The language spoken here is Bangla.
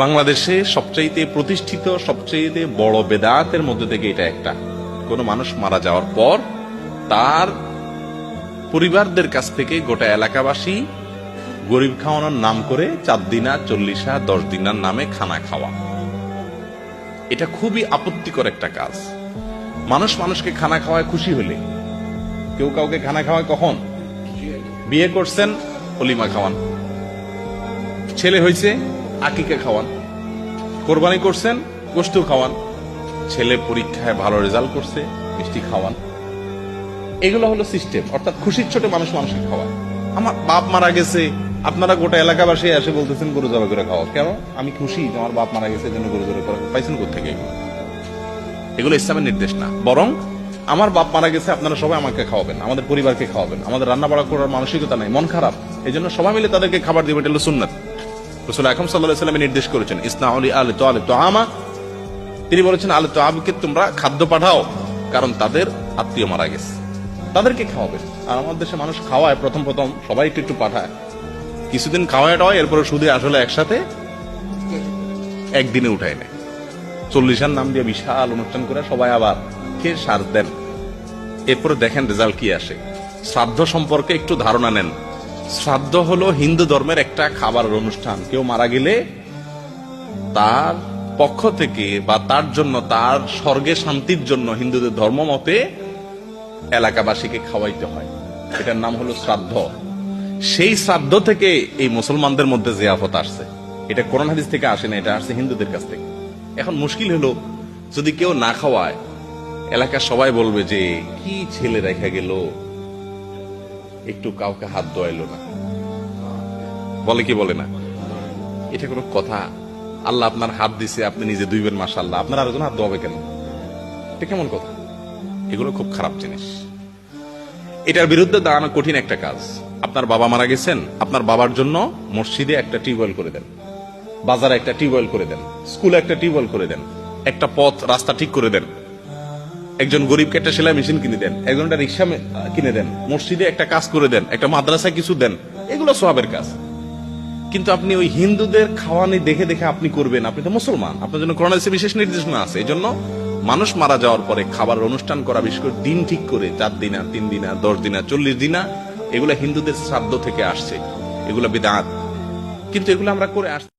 বাংলাদেশে সবচাইতে প্রতিষ্ঠিত সবচাইতে বড় বেদাতের মধ্যে থেকে এটা একটা। কোন মানুষ মারা যাওয়ার পর তার পরিবারদের কাছ থেকে গোটা এলাকাবাসী গরিব খাওয়ানোর নাম করে 4 দিনা 40 10 দিনার নামে খানা খাওয়া। এটা খুবই আপত্তিকর একটা কাজ। মানুষ মানুষকে খানা খাওয়ায় খুশি হলে, কেউ কাউকে খানা খাওয়ায় কখন? বিয়ে করছেন, অলিমা খাওয়ান। ছেলে হয়েছে, আকিকা খাওয়ান। কোরবানি করছেন, গোশত খাওয়ান। ছেলে পরীক্ষায় ভালো রেজাল্ট করছে, মিষ্টি খাওয়ান। এগুলো হলো সিস্টেম, অর্থাৎ খুশির ছোটে মানুষ মানুষকে খাওয়ায়। আমার বাপ মারা গেছে, আপনারা গোটা এলাকাবাসী এসে বলতেছেন গরু জবাই করে খাওয়া। কেন? আমি খুশি আমার বাপ মারা গেছে, জন্য গরু জবাই করে। পাইছেন কোথেকে? এগুলো ইসলামের নির্দেশ না। বরং আমার বাপ মারা গেছে, আপনারা সবাই আমাকে খাওয়াবেন, আমাদের পরিবারকে খাওয়াবেন। আমাদের রান্না বাড়া করার মানসিকতা নাই, মন খারাপ, এই জন্য সবাই মিলে তাদেরকে খাবার দিবেন। এটা হলো সুন্নাত। রাসূল আকরাম সাল্লাল্লাহু আলাইহি ওয়াসাল্লাম নির্দেশ করেছেন, ইসনাউ লি আহলি তাআব তুআমা। তিনি বলেছেন, আহলি তাআবকে তোমরা খাদ্য পাঠাও, কারণ তাদের আত্মীয় মারা গেছে, তাদেরকে খাওয়াবেন। আর আমাদের দেশে মানুষ খাওয়ায়, প্রথম সবাই একটু পাঠায়, কিছুদিন খাওয়ায় টাওয়ায়, এরপরে শুধু আসলে একসাথে একদিনে উঠায় নেয়। 40 নাম দিয়ে বিশাল অনুষ্ঠান করে সবাই আবার খেয়ে সার দেন। এরপরে দেখেন রেজাল্ট কি আসে। শ্রাদ্ধ সম্পর্কে একটু ধারণা নেন। শ্রাদ্ধ হলো হিন্দু ধর্মের একটা খাবারের অনুষ্ঠান। কেউ মারা গেলে তার পক্ষ থেকে বা তার জন্য, তার স্বর্গে শান্তির জন্য হিন্দুদের ধর্ম মতে এলাকাবাসীকে খাওয়াইতে হয়। এটার নাম হলো শ্রাদ্ধ। সেই শ্রাদ্ধ থেকে এই মুসলমানদের মধ্যে জিয়াফত আসছে। এটা কোরআন হাদিস থেকে আসে না, এটা আসছে হিন্দুদের কাছ থেকে। এখন মুশকিল হলো, যদি কেউ না খাওয়ায়, এলাকার সবাই বলবে যে কি ছেলে রেখা গেল, একটু কাউকে হাত ধোয়াইলো না। বলে কি বলে না? এটা কোনো কথা? আল্লাহ আপনার হাত দিছে, আপনি নিজে ধুইবেন, মাশাআল্লাহ, আপনার আরেকজন হাত ধোয়াবে কেন? এটা কেমন কথা? এগুলো খুব খারাপ জিনিস। এটার বিরুদ্ধে দাঁড়ানো কঠিন একটা কাজ। আপনার বাবা মারা গেছেন, আপনার বাবার জন্য মসজিদে একটা টিউবওয়েল করে দেন, বাজারে একটা টিউবওয়েল করে দেন, স্কুলে একটা টিউবওয়েল করে দেন, একটা পথ রাস্তা ঠিক করে দেন, একজন গরিবকে একটা সেলাই মেশিন কিনে দেন, একজন একটা রিক্সা কিনে দেন, মসজিদে একটা কাজ করে দেন, একটা মাদ্রাসায় কিছু দেন। এগুলো সওয়াবের কাজ। কিন্তু আপনি ওই হিন্দুদের খাওয়ানি দেখে দেখে আপনি করবেন? আপনি তো মুসলমান, আপনার জন্য কোরআন হাদিসে বিশেষ নির্দেশনা আছে। এই জন্য মানুষ মারা যাওয়ার পরে খাবার অনুষ্ঠান করা, বিশেষ করে দিন ঠিক করে 4 দিনা 3 দিনা 10 দিনা 40 দিনা, এগুলো হিন্দুদের শ্রাদ্ধ থেকে আসছে, এগুলো বিদআত। কিন্তু এগুলো আমরা করে আসছি।